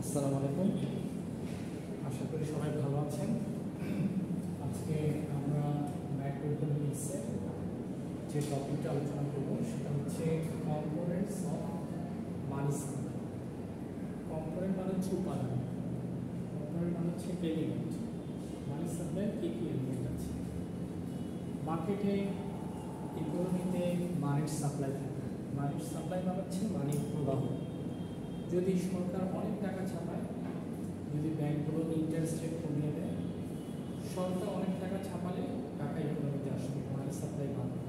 আসসালামু আলাইকুম। আশা করি সবাই ভালো আছেন। আজকে আমরা ম্যাক্রোইকোনমিক্সের যে টপিকটা আলোচনা করব সেটা হচ্ছে components of money supply. Component মানে হচ্ছে উপাদান, কম্পোনেন্ট মানে হচ্ছে এলিমেন্ট। মানি সাপ্লাই কী কী এলিমেন্ট আছে? মার্কেটে ইকোনমিতে মানির সাপ্লাই থাকে। মানির সাপ্লাই মানে হচ্ছে মানির প্রবাহ। যদি সরকার অনেক টাকা ছাপায়, যদি ব্যাংকগুলো ইন্টারেস্ট রেট কমিয়ে দেয়, সরকার অনেক টাকা ছাপালে টাকা ইকোনমিতে আসবে, মানি সাপ্লাই বাড়বে।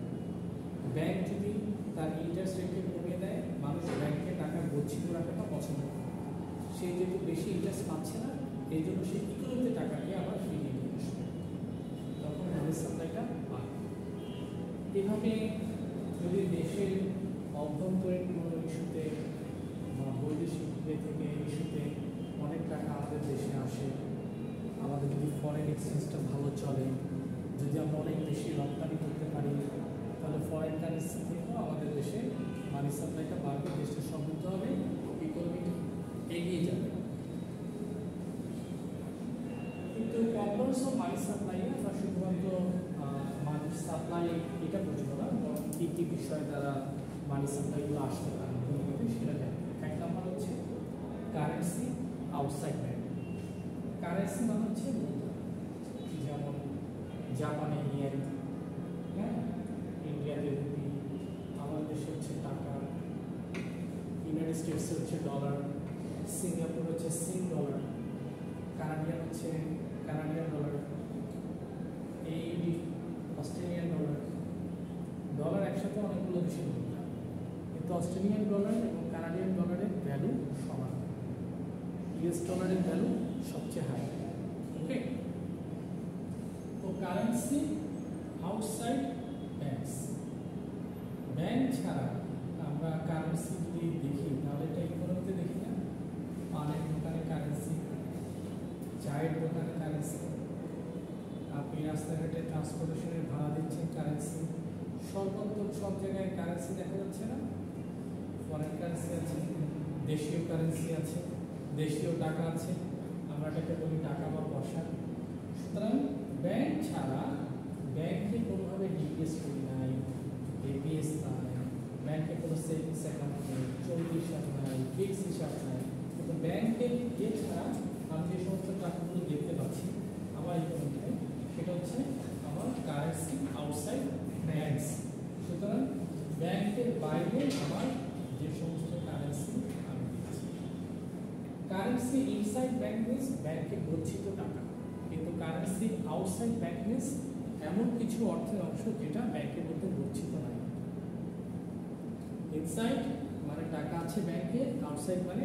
ব্যাংক যদি তার ইন্টারেস্ট রেটকে কমিয়ে দেয়, মানুষ ব্যাংকে টাকা গচ্ছিত রাখাটা পছন্দ করে। সে যেহেতু বেশি ইন্টারেস্ট পাচ্ছে না, এই জন্য সে ইকোনমিতে টাকাকে আবার ফিরিয়ে নিয়ে আসবে, তখন মানি সাপ্লাইটা বাড়বে। এভাবে যদি দেশের অভ্যন্তরীণ কোনো ইস্যুতে বা বৈদেশিক থেকে ইস্যুতে অনেক টাকা আমাদের দেশে আসে, আমাদের যদি ফরেন এক্সচেঞ্জটা ভালো চলে, যদি আমরা অনেক বেশি রপ্তানি করতে পারি, তাহলে ফরেন কারেন্সি থেকেও আমাদের দেশে মানি সাপ্লাইটা বাড়বে, দেশটা সমৃদ্ধ হবে, ইকোনমি এগিয়ে যাবে। কিন্তু কম্পোনেন্টস অফ মানি সাপ্লাই আমরা শুধুমাত্র মানি সাপ্লাই এটা বুঝবো না, বরং কী কী বিষয় দ্বারা মানি সাপ্লাইগুলো আসতে পারে সেটা জানবো। এক নম্বর হচ্ছে কারেন্সি আউটসাইড ব্যাংক। কারেন্সি মানে হচ্ছে মুদ্রা, যেমন জাপানে ইয়েন, হ্যাঁ, ইন্ডিয়াতে রুপি, আমাদের দেশে হচ্ছে টাকা, ইউনাইটেড স্টেটসে হচ্ছে ডলার, সিঙ্গাপুর হচ্ছে সিং ডলার, কানাডিয়ান হচ্ছে Canadian dollar, eighty Australian dollar. Dollar একসাথে অনেকগুলো দেশের মুদ্রা, কিন্তু অস্ট্রেলিয়ান ডলার এবং কানাডিয়ান ডলারের ভ্যালু সমান, ইউএস ডলারের ভ্যালু সবচেয়ে হাই। ওকে, তো কারেন্সি আউটসাইড ব্যাংকস, ব্যাংক ছাড়া আমরা কারেন্সি যদি দেখি তাহলে এটা ইকোনমিতে দেখি না। পানের দোকানে কারেন্সি, চায়ের দোকানে কারেন্সি, আপনি রাস্তাঘাটে ট্রান্সপোর্টেশনের ভাড়া দিচ্ছেন কারেন্সি, সর্বত্র সব জায়গায় কারেন্সি দেখা যাচ্ছে না। ফরেন কারেন্সি আছে, দেশীয় কারেন্সি আছে, দেশীয় টাকা আছে, আমরা এটাকে বলি টাকা বা পয়সা। সুতরাং ব্যাংক ছাড়া ব্যাংকে কোনোভাবে ডিপিএস নাই, এপিএস নাই, ব্যাংকে কোনো সেভিংস অ্যাকাউন্ট নেই, চলতি হিসাব নাই, ফিক্স হিসাব নাই। কিন্তু ব্যাংকের ছাড়া আমি যে সমস্ত টাকাগুলো দেখতে পাচ্ছি আমার ইকোনমিতে, সেটা হচ্ছে আমার কারেন্সি আউটসাইড ব্যাংকস। সুতরাং ব্যাংকের বাইরে আমার যে সমস্ত কারেন্সি আমি দিচ্ছি। কারেন্সি ইনসাইড ব্যাংক মিনস ব্যাংকে গচ্ছিত টাকা, কিন্তু কারেন্সি আউটসাইড ব্যাংক মিনস এমন কিছু অর্থের অংশ যেটা ব্যাংকের মধ্যে গচ্ছিত নাই। ইনসাইড মানে টাকা আছে ব্যাংকে, আউটসাইড মানে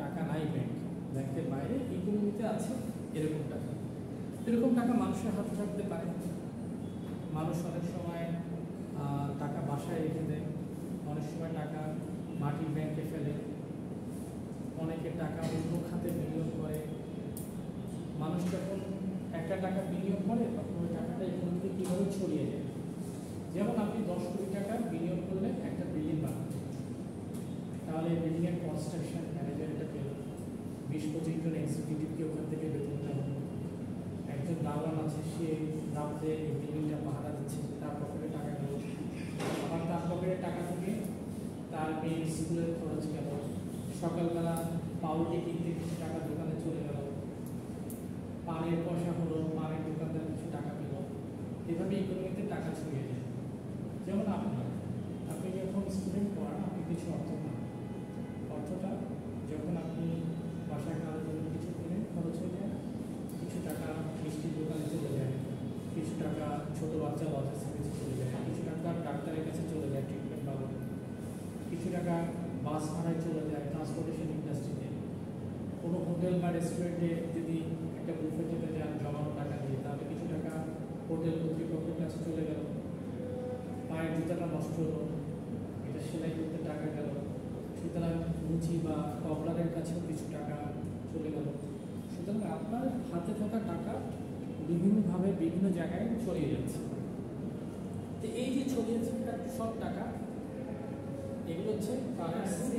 টাকা নাই ব্যাংকে, ব্যাংকের বাইরে ইকোনমিতে আছে এরকম টাকা। এরকম টাকা মানুষের হাতে থাকতে পারে। মানুষ অনেক সময় টাকা বাসায় রেখে দেয়, অনেক সময় টাকা মাটির ব্যাংকে ফেলে, অনেকে টাকা অন্য খাতে বিনিয়োগ করে। মানুষ যখন একটা টাকা বিনিয়োগ করে তখন ওই টাকাটা ইকোনমিতে কীভাবে ছড়িয়ে যায়। যেমন আপনি 10 কোটি টাকা বিনিয়োগ করলে একটা বিল্ডিং বানাবেন, তাহলে এই বিল্ডিংয়ের কনস্ট্রাকশন ম্যানেজার এটা পেল, 20-25 জন এক্সিকিউটিভকে ওখান থেকে বেতন দেওয়া হলো। একজন দালাল আছে, সে রাত্রে এই বিল্ডিংটা পাহারা দিচ্ছে, তার পকেটে টাকা গেল। আবার তার পকেটে টাকা থেকে তার মেয়ের স্কুলের খরচ গেল, সকালবেলা পাউরুটি কিনতে কিছু টাকা দোকানে চলে গেল, পানের পয়সা হলো, পানের দোকানদার কিছু টাকা পেল। এভাবে ইকোনমিতে টাকা ছড়িয়ে যায়। যেমন আপনি যখন স্টুডেন্ট পড়ান, আপনি কিছু অর্থ পান, অর্থটা যখন আপনি বাসায় খাওয়ার জন্য কিছু কিনেন খরচ হয়ে যায়, কিছু টাকা মিষ্টির দোকানে চলে যায়, কিছু টাকা ছোটো বাচ্চা অফিসের কাছে চলে যায়, কিছু টাকা ডাক্তারের কাছে চলে যায় ট্রিটমেন্ট বাবদ, কিছু টাকা বাস ভাড়ায় চলে যায়, ট্রান্সপোর্টেশন ইন্ডাস্ট্রিতে, কোনো হোটেল বা রেস্টুরেন্টে যদি একটা বুফে খেতে যান জমানো টাকা দিয়ে, তাহলে কিছু টাকা হোটেল কর্তৃপক্ষের কাছে চলে গেল। পায়ের জুতাটা নষ্ট হলো, এটা সেলাই করতে টাকা গেল, সুতরাং মুচি বা কবলারের কাছেও কিছু টাকা চলে গেল। সুতরাং আপনার হাতে থাকা টাকা বিভিন্নভাবে বিভিন্ন জায়গায় ছড়িয়ে যাচ্ছে। তো এই যে ছড়িয়েছে সব টাকা, এগুলো হচ্ছে কারেন্সি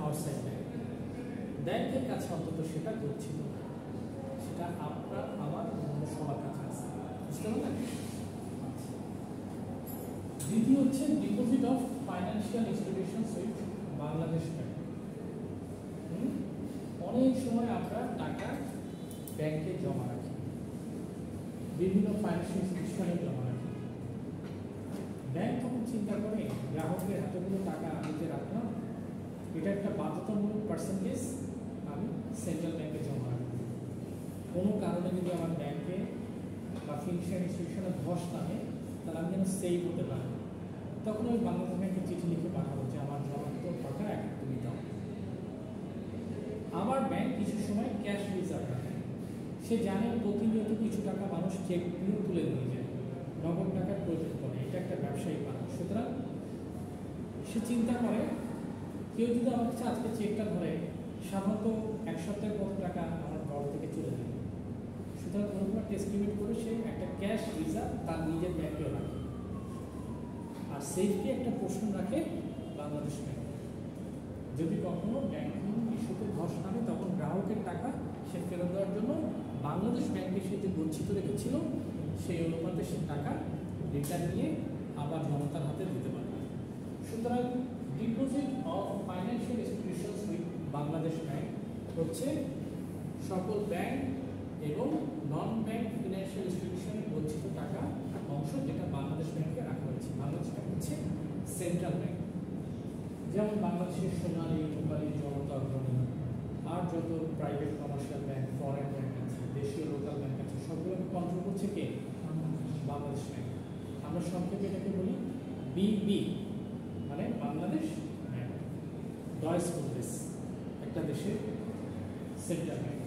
আউটসাইড ব্যাংক। ব্যাংকের কাছে অন্তত সেটা গচ্ছিত না, সেটা আপনার আমার সবার কাছে আছে, বুঝতে পারলেন? দ্বিতীয় হচ্ছে deposit of financial institutions with Bangladesh bank. অনেক সময় আমরা টাকা ব্যাংকে জমা রাখি, বিভিন্ন ফাইন্যান্সিয়াল ইনস্টিটিউশনে জমা রাখি। ব্যাংক তখন চিন্তা করে গ্রাহকের হাতেগুলো টাকা আমি যে রাখলাম, এটা একটা বাধ্যতামূলক পার্সেন্টেজ আমি সেন্ট্রাল ব্যাংকে জমা রাখবো। কোনো কারণে যদি আমার ব্যাংকে বা ফিনান্সিয়াল ইনস্টিটিউশনে ধস নামে, তাহলে আমি যেন সেভ হতে পারি। তখন ওই বাংলাদেশ ব্যাংকে চিঠি লিখে পাঠাবো যে আমার জমাকৃত টাকা এখন তুমি দাও। আবার ব্যাংক কিছু সময় ক্যাশ রিজার্ভ রাখে, সে জানে প্রতিনিয়ত কিছু টাকা মানুষ চেক দিয়ে তুলে নিয়ে যায়, নগদ টাকার প্রয়োজন পড়ে, এটা একটা ব্যবসায়িক মানুষ। সুতরাং সে চিন্তা করে কেউ যদি আমার কাছে আজকে চেকটা ধরে, সাধারণত এক সপ্তাহের কত টাকা আমার ঘর থেকে চলে যাবে। সুতরাং কোনো একটা এস্টিমেট করে সে একটা ক্যাশ রিজার্ভ তার নিজের ব্যাংকেও রাখে, আর সেফকে একটা প্রশ্ন রাখে বাংলাদেশ ব্যাংক। যদি কখনো ব্যাংকিং ইস্যুতে ধস নামে, তখন গ্রাহকের টাকা সে ফেরত দেওয়ার জন্য বাংলাদেশ ব্যাংকে সে যে গচ্ছিত রেখেছিল, সেই অনুপাতে সে টাকা রিটার্ন নিয়ে আবার জনতার হাতে দিতে পারবে। সুতরাং deposit of financial institutions with Bangladesh bank হচ্ছে সকল ব্যাংক এবং নন ব্যাংক ফিনান্সিয়াল ইনস্টিটিউশনের গচ্ছিত টাকা অংশ যেটা বাংলাদেশ ব্যাংকে রাখা হয়েছে। বাংলাদেশ ব্যাংক হচ্ছে সেন্ট্রাল ব্যাংক। যেমন বাংলাদেশের সোনালী, রূপালী, জনতা, অগ্রণী, আর যত private commercial bank, foreign bank আছে, দেশীয় লোকাল ব্যাংক আছে, সবগুলোকে কন্ট্রোল করছে কে? বাংলাদেশ ব্যাংক। আমরা সংক্ষেপে এটাকে বলি বিবি, মানে বাংলাদেশ ব্যাংক। ডয়েস বুন্দেস একটা দেশের সেন্ট্রাল ব্যাংক।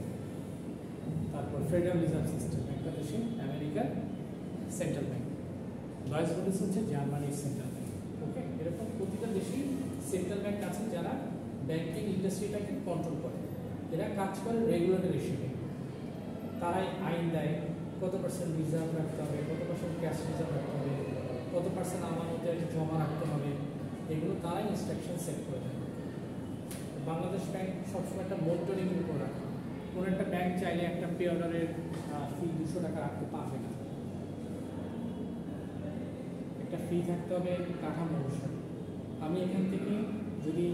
তারপর ফেডারেল রিজার্ভ সিস্টেম একটা দেশে আমেরিকার সেন্ট্রাল ব্যাংক। ডয়েস বুন্দেস হচ্ছে জার্মানির সেন্ট্রাল ব্যাংক। ওকে, এরকম প্রতিটা দেশেই সেন্ট্রাল ব্যাংক আছে যারা ব্যাংকিং ইন্ডাস্ট্রিটাকে কন্ট্রোল করে। এরা কাজ করে রেগুলেটরি হিসেবে, তারাই আইন দেয় কত পার্সেন্ট রিজার্ভ রাখতে হবে, কত পার্সেন্ট ক্যাশ রিজার্ভ রাখতে হবে, কত পার্সেন্ট আমানতের জমা রাখতে হবে, এগুলো তারাই ইনস্ট্রাকশন সেট করে দেয়। বাংলাদেশ ব্যাংক সবসময় একটা মনিটরিংয়ের উপর রাখে। কোনো একটা ব্যাংক চাইলে একটা পে অর্ডারের ফি 200 টাকা রাখতে পারবে না, একটা ফি থাকতে হবে কাঠামো অনুসারে। আমি এখান থেকে যদি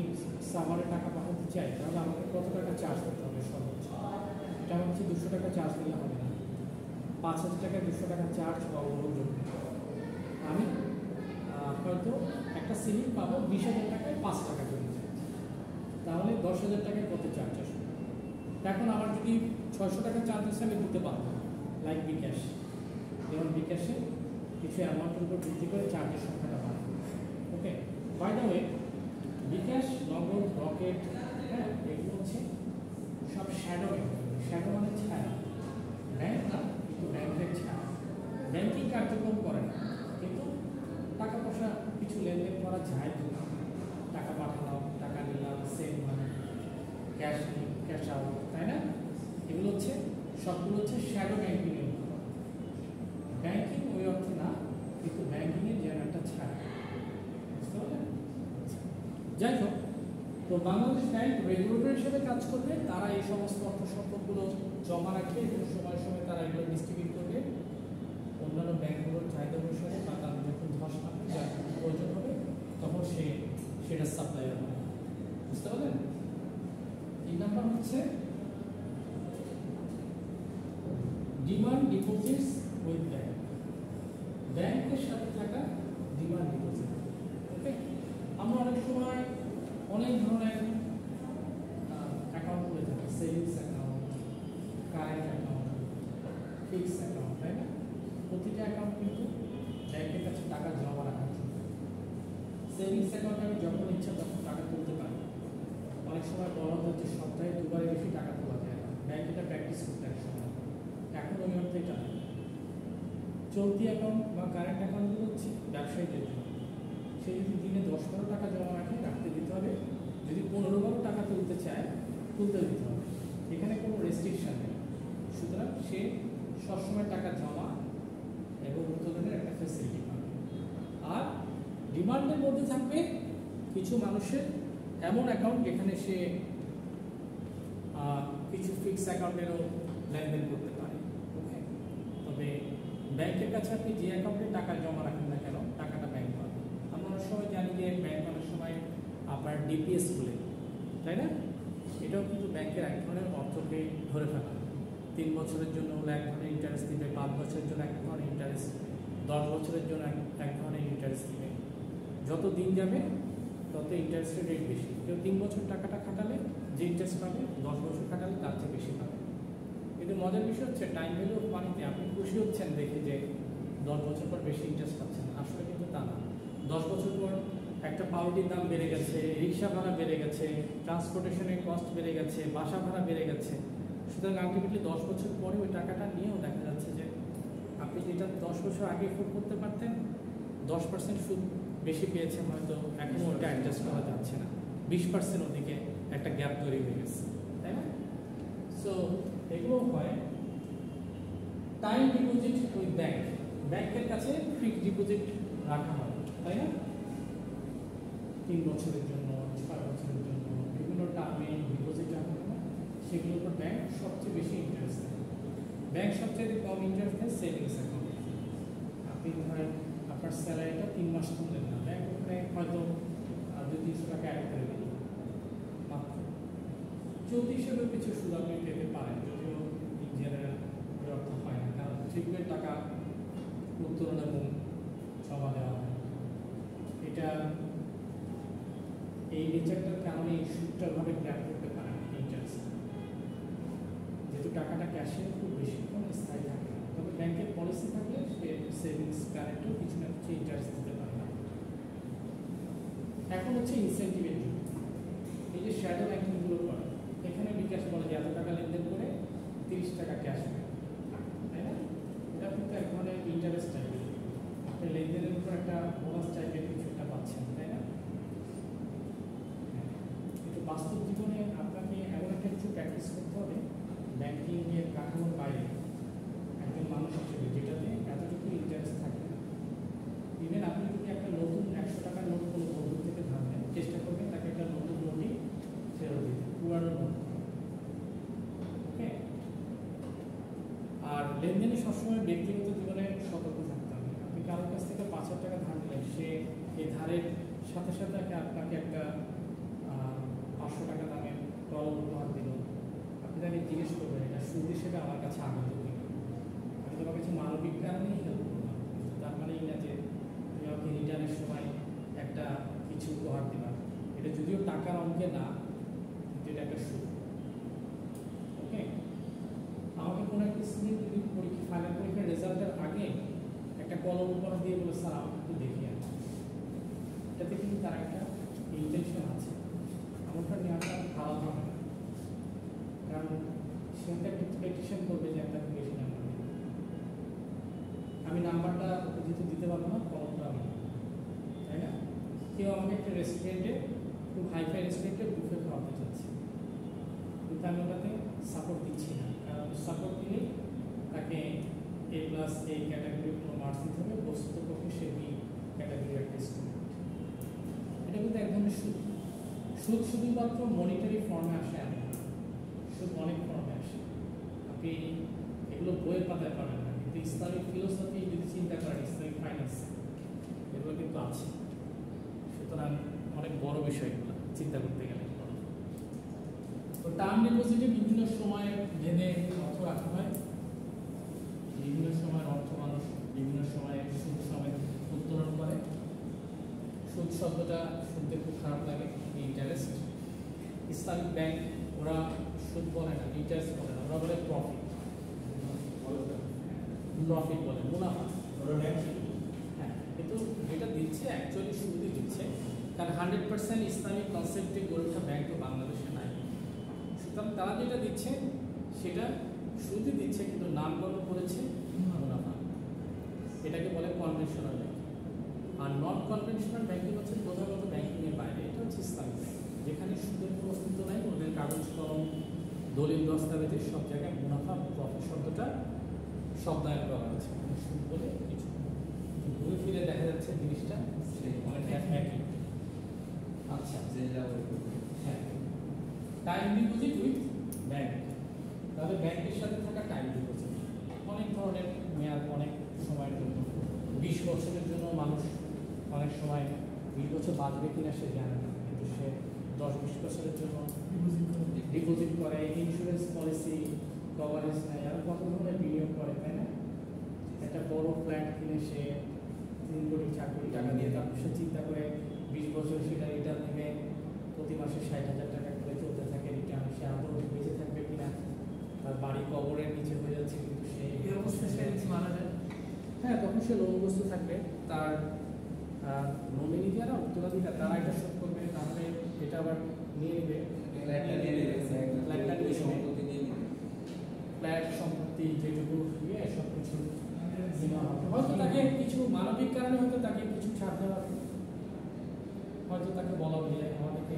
সাভারে টাকা পাঠাতে চাই, তাহলে আমাকে কত টাকা চার্জ করতে হবে সর্বোচ্চ? এটা হচ্ছে 200 টাকা চার্জ দিলে হবে না, 5000 টাকা 200 টাকা চার্জ পাবো। আমি হয়তো একটা সিলিং পাবো 20,000 টাকায় 5 টাকা করে, তাহলে 10,000 টাকায় কত চার্জ আসবে? এখন আমার যদি 600 টাকা চার্জ আসে আমি দিতে পারবো, লাইক বিকাশ। যেমন বিকাশে কিছু অ্যামাউন্টের উপর ভিত্তি করে চার্জের সংখ্যাটা বাড়ে। ওকে, বাই দ্য ওয়ে, বিকাশ, নগদ, রকেট, হ্যাঁ, এগুলো হচ্ছে সব শ্যাডো ব্যাংক। শ্যাডো মানে ছায়া, ব্যাংক না কিন্তু ব্যাংকের ছায়া। ব্যাংকিং কার্যক্রম করে না, কিন্তু টাকা পয়সা কিছু লেনদেন করা যায়। টাকা পাঠালাম, টাকা নিলাম, সেভ মানে ক্যাশ ইন, ক্যাশ আউট, তাই না? এগুলো হচ্ছে সবগুলো হচ্ছে শ্যাডো ব্যাংকিং। ব্যাংকিং ওই অর্থে না, কিন্তু ব্যাংকিংয়ের যেন একটা ছায়া, বুঝতে পারলেন? যাই হোক, তো বাংলাদেশ ব্যাংক রেগুলেটর হিসেবে কাজ করবে। তারা এই সমস্ত অর্থ সম্পদগুলো জমা রাখবে এবং সময় সময় তারা এগুলো ডিস্ট্রিবিউট করবে অন্যান্য ব্যাংকগুলোর চাহিদা অনুসারে, বা তাদের যখন ধস নামবে, যার প্রয়োজন হবে, তখন সেটা সাপ্লাই হবে। বুঝতে পারলেন? 3 নাম্বার হচ্ছে ডিমান্ড ডিপোজিটস উইথ ব্যাংক। ব্যাংকের সাথে থাকা ডিমান্ড ডিপোজিট। ওকে, আমরা অনেক সময় অনেক ধরনের অ্যাকাউন্ট খুলে থাকি, savings account, current account, fixed account, তাই না? প্রতিটা অ্যাকাউন্ট কিন্তু ব্যাংকের কাছে টাকা জমা রাখার জন্য। সেভিংস অ্যাকাউন্টে আমি যখন ইচ্ছা তখন টাকা তুলতে পারি। অনেক সময় বলা হচ্ছে সপ্তাহে 2বারের বেশি টাকা তোলা যায় না, ব্যাংক এটা প্র্যাকটিস করতে এক সময়, এখন ওই অর্থে এটা নেই। চলতি অ্যাকাউন্ট বা কারেন্ট অ্যাকাউন্টগুলো হচ্ছে ব্যবসায়ীদের জন্য। সে যদি দিনে 10-12 টাকা জমা রাখে, রাখতে দিতে হবে। যদি 15-12 টাকা তুলতে চায়, তুলতে দিতে হবে। এখানে কোনো রেস্ট্রিকশন নেই। সুতরাং সে সবসময় টাকা জমা এবং উত্তোলনের একটা ফ্যাসিলিটি পাবে। আর ডিমান্ডের মধ্যে থাকবে কিছু মানুষের এমন অ্যাকাউন্ট যেখানে সে ফিক্সড অ্যাকাউন্টেরও লেনদেন করতে পারে। ওকে, তবে ব্যাংকের কাছে আপনি যে অ্যাকাউন্টে টাকা জমা রাখেন না কেন, টাকাটা ব্যাংক পাবে। আমরা অনেক সময় জানি যে ব্যাংক অনেক সময় আপনার ডিপিএস খুলে, তাই না? এটাও কিন্তু ব্যাংকের এক ধরনের অর্থকে ধরে ফেলা। 3 বছরের জন্য হলে এক ধরনের ইন্টারেস্ট দিবে, 5 বছরের জন্য এক ধরনের ইন্টারেস্ট, 10 বছরের জন্য এক ধরনের ইন্টারেস্ট দিবে। যত দিন যাবে তত ইন্টারেস্টের রেট বেশি। কেউ 3 বছর টাকাটা খাটালে যে ইন্টারেস্ট পাবে, 10 বছর খাটালে তার চেয়ে বেশি পাবে। কিন্তু মজার বিষয় হচ্ছে টাইম ভ্যালু অফ মানিতে আপনি খুশি হচ্ছেন দেখে যে 10 বছর পর বেশি ইন্টারেস্ট পাচ্ছেন, আসলে কিন্তু তা না। 10 বছর পর একটা পাউরুটির দাম বেড়ে গেছে, রিক্সা ভাড়া বেড়ে গেছে, ট্রান্সপোর্টেশনের কস্ট বেড়ে গেছে, বাসা ভাড়া বেড়ে গেছে। সুতরাং আলটিমেটলি 10 বছর পরে ওই টাকাটা নিয়েও দেখা যাচ্ছে যে আপনি যেটা 10 বছর আগে এফোর্ড করতে পারতেন, 10% সুদ বেশি পেয়েছেন, হয়তো এখন ওটা অ্যাডজাস্ট করা যাচ্ছে না, 20% ওদিকে একটা গ্যাপ তৈরি হয়ে গেছে, তাই না? সো এগুলো হয় টাইম ডিপোজিট উইথ ব্যাংক। ব্যাংকের কাছে ফিক্সড ডিপোজিট রাখা হয়, তাই না? 3 বছরের জন্য, 6 বছরের জন্য বিভিন্ন টার্মে ডিপোজিট রাখা হয়, সেগুলোর উপর ব্যাংক সবচেয়ে বেশি ইন্টারেস্ট দেয়। ব্যাংক সবচেয়ে কম ইন্টারেস্ট দেয় সেভিংস অ্যাকাউন্টে। আপনি ধরেন আপনার স্যালারিটা 3 মাস তুললেন না, ব্যাংক ওখানে হয়তো 200-300 টাকা অ্যাড করে দিল মাত্র। চলতি হিসেবে কিছু সুদ আপনি পেতে পারেন, যদিও জেনারেল অর্থ হয় না, কারণ ট্রিপমেন্ট টাকা উত্তোলন এবং জমা দেওয়া হয়। এটা এই নেচারটার কারণে এই সুদটার ভাবে গ্র্যাপ করতে পারে ইন্টারেস্ট, যেহেতু টাকাটা ক্যাশে খুব বেশিক্ষণ স্থায়ী থাকে না। তবে ব্যাংকের পলিসি থাকলে সে সেভিংস কারেন্টও কিছু না কিছু ইন্টারেস্ট দিতে পারে না। এখন হচ্ছে ইনসেন্টিভের যুগ। এই যে শ্যাডো ব্যাংকিংগুলো করে, এখানে বিকাশ বলে যে এত টাকা লেনদেন করে 30 টাকা ক্যাশ পায়, তাই না? এটা কিন্তু এক ধরনের ইন্টারেস্ট চাইবে, আপনি লেনদেনের উপর একটা বোনাস চাইবে, কিছু একটা পাচ্ছেন, তাই না? কিন্তু বাস্তব জীবনে আপনাকে এমন একটা কিছু প্র্যাকটিস করতে হবে ব্যাংকিংয়ের কাঠামোর বাইরে একজন মানুষ হিসেবে, যেটাতে এতটুকু ইন্টারেস্ট থাকে না। ইভেন আপনি যদি একটা নতুন 100 টাকার নোট কোনো বন্ধু থেকে ধার নেন, চেষ্টা করবেন তাকে একটা নতুন নোটই ফেরত দিতে, পুরানো নোট। ওকে, আর লেনদেনে সবসময় ব্যক্তিগত জীবনে সতর্ক থাকতে হবে। আপনি কারোর কাছ থেকে 5,000 টাকা ধার নিলেন, সে এই ধারের সাথে সাথে আপনাকে একটা 500 টাকা দামের কল উপহার দিল। আপনি তাকে জিজ্ঞেস করবেন এটা সুদ হিসেবে আমার কাছে আগত কিনা, আমি তোমার কাছে মানবিক কারণেই হেল্প করলাম, তার মানে এই না যে তুমি আমাকে রিটার্নের সময় একটা কিছু উপহার দিবা। এটা যদিও টাকার অঙ্কে না, কিন্তু এটা একটা সুদ। ওকে, আমাকে কোনো একটা স্টুডেন্ট যদি ফাইনাল পরীক্ষার রেজাল্টের আগে একটা কলম উপহার দিয়ে বলে স্যার আমাকে একটু দেখিয়ে আন, এটাতে কিন্তু তার একটা ইন্টেনশন আছে। আমারটা নেওয়াটা খারাপ হবে না, কারণ সে একটা এক্সপেকটেশন করবে যে একটা বেশি নাম্বার দেবে। আমি নাম্বারটা যেহেতু দিতে পারবো না, কলমটা আমি, তাই না? কেউ আমাকে একটা রেস্টুরেন্টে, খুব হাইফাই রেস্টুরেন্টে বুফে খাওয়াতে চাচ্ছে, কিন্তু আমি ওটাতে সাপোর্ট দিচ্ছি না, কারণ সাপোর্ট দিলেই তাকে A+ এই ক্যাটাগরির কোনো মার্কস দিতে হবে, বস্তুতপক্ষে সে B ক্যাটাগরির একটা স্টুডেন্ট। এটা কিন্তু এক ধরনের সুদ। সুদ শুধুমাত্র মনিটারি ফর্মে আসে না, সুদ অনেক ফর্মে আসে। আপনি এগুলো বইয়ের পাতায় পাবেন না, কিন্তু ইসলামিক ফিলোসফি যদি চিন্তা করেন, ইসলামিক ফাইন্যান্স, এগুলো কিন্তু আছে। সুতরাং অনেক বড় বিষয় এগুলো চিন্তা করতে গেলে। তো টার্ম ডিপোজিটে বিভিন্ন সময় ভেদে অর্থ রাখা হয়, বিভিন্ন সময়ের অর্থ মানুষ বিভিন্ন সময়ে সুদ সমেত উত্তোলন করে। সুদ শব্দটা শুনতে খুব খারাপ লাগে, ইন্টারেস্ট। ইসলামিক ব্যাংক ওরা সুদ বলে না, ইন্টারেস্ট বলে না, ওরা বলে প্রফিট। প্রফিট বলে, মুনাফা। হ্যাঁ, কিন্তু যেটা দিচ্ছে অ্যাকচুয়ালি সুদই দিচ্ছে, কারণ 100% ইসলামিক কনসেপ্টে গড়ে ওঠা ব্যাংক তো বাংলাদেশে নাই। সুতরাং তারা যেটা দিচ্ছে সেটা সুদই দিচ্ছে, কিন্তু নামকরণ করেছে মুনাফা। এটাকে বলে কনভেনশনাল ব্যাংক। আর নন কনভেনশনাল ব্যাংকিং হচ্ছে প্রধানত ব্যাংকিংয়ের বাইরে, এটা হচ্ছে ইসলামিক ব্যাংক, যেখানে সুদের কোনো অস্তিত্ব নাই। ওদের কাগজ কলম, দলিল দস্তাবেজের সব জায়গায় মুনাফা প্রফিট শব্দটা শব্দায়ন করা হয়েছে, সুদ বলে কিছু। ঘুরে ফিরে দেখা যাচ্ছে জিনিসটা অনেক একই। আচ্ছা, হ্যাঁ, টাইম ডিপোজিট উইথ ব্যাংক। তাহলে ব্যাংকের সাথে থাকা টাইম ডিপোজিট অনেক ধরনের মেয়াদ, অনেক সময়ের জন্য। 20 বছরের জন্য মানুষ অনেক সময় 20 বছর বাঁচবে কিনা সে জানে না, কিন্তু সে 10-20 বছরের জন্য ডিপোজিট করে। ইন্স্যুরেন্স পলিসি কভারেজ নেয়, আর কত ধরনের বিনিয়োগ করে, তাই না? একটা বড় ফ্ল্যাট কিনে সে 3 কোটি 4 কোটি টাকা দিয়ে, তারপর সে চিন্তা করে 20 বছর সেটা রিটার্ন নেবে, প্রতি মাসে 60,000 টাকা করে চলতে থাকে রিটার্ন। সে আদৌ বেঁচে থাকবে কিনা, তার বাড়ি কবরের নিচে হয়ে যাচ্ছে, কিন্তু সে এই অবস্থায় সে মারা যায়। হ্যাঁ, তখন সে লোনগ্রস্ত থাকবে। তার নমিনি যারা উত্তরাধিকার তারা এটা শোধ করবে, তাহলে এটা আবার নিয়ে নেবে, ফ্ল্যাট সম্পত্তি যেটুকু ইয়ে সব কিছু হয়তো তাকে কিছু মানবিক কারণে হয়তো তাকে কিছু ছাড় দেওয়া, হয়তো তাকে বলা যে আমাদেরকে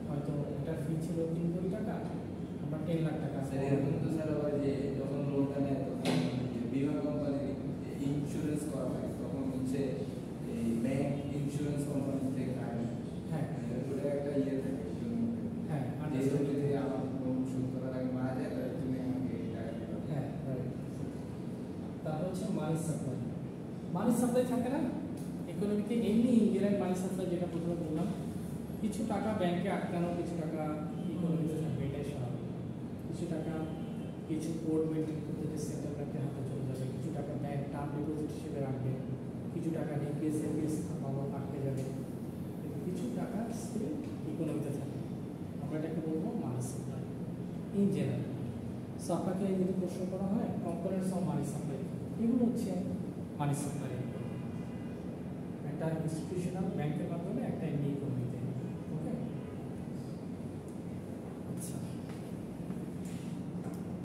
হয়তো এটা ফি ছিল 3 কোটি টাকা, আমরা 10 লাখ টাকা। যখন লোনটা নেয় তখন বিমা কোম্পানির ইন্স্যুরেন্স করা হয়, তখন হচ্ছে এই ব্যাংক ইন্স্যুরেন্স কোম্পানি থেকে টাকা। হ্যাঁ, ওটা একটা ইয়ে থাকে। হ্যাঁ, যে জমি থেকে আমার লোন শোধ করার আগে মারা যায়, তার জন্য আমাকে টাকা দিতে হবে। হ্যাঁ, তারপর হচ্ছে মানি সাপ্লাই। মানি সাপ্লাই থাকে না ইকোনমিতে, এমনি ইনডিরেক্ট মানি সাপ্লাই, যেটা প্রথমে বললাম, কিছু টাকা ব্যাংকে আটকানো, কিছু টাকা ইকোনমিতে থাকবে, এটাই স্বাভাবিক। কিছু টাকা কিছু কোড মেনটেন করতে যে সেন্ট্রাল ব্যাংকের হাতে চলে যাবে, কিছু টাকা ব্যাংক টার্ম ডিপোজিট হিসেবে রাখবে, কিছু টাকা ডিপিএস এপিএস আটকে যাবে, কিন্তু কিছু টাকা স্টিল ইকোনমিতে থাকবে। আমরা এটাকে বলবো মানি সাপ্লাই ইন জেনারেল। সো আপনাকে যদি প্রশ্ন করা হয় কম্পোনেন্টস অফ মানি সাপ্লাই, এগুলো হচ্ছে মানি সাপ্লাই। একটা ইনস্টিটিউশনাল ব্যাংকের মাধ্যমে, একটা এমনি ইকোনমি।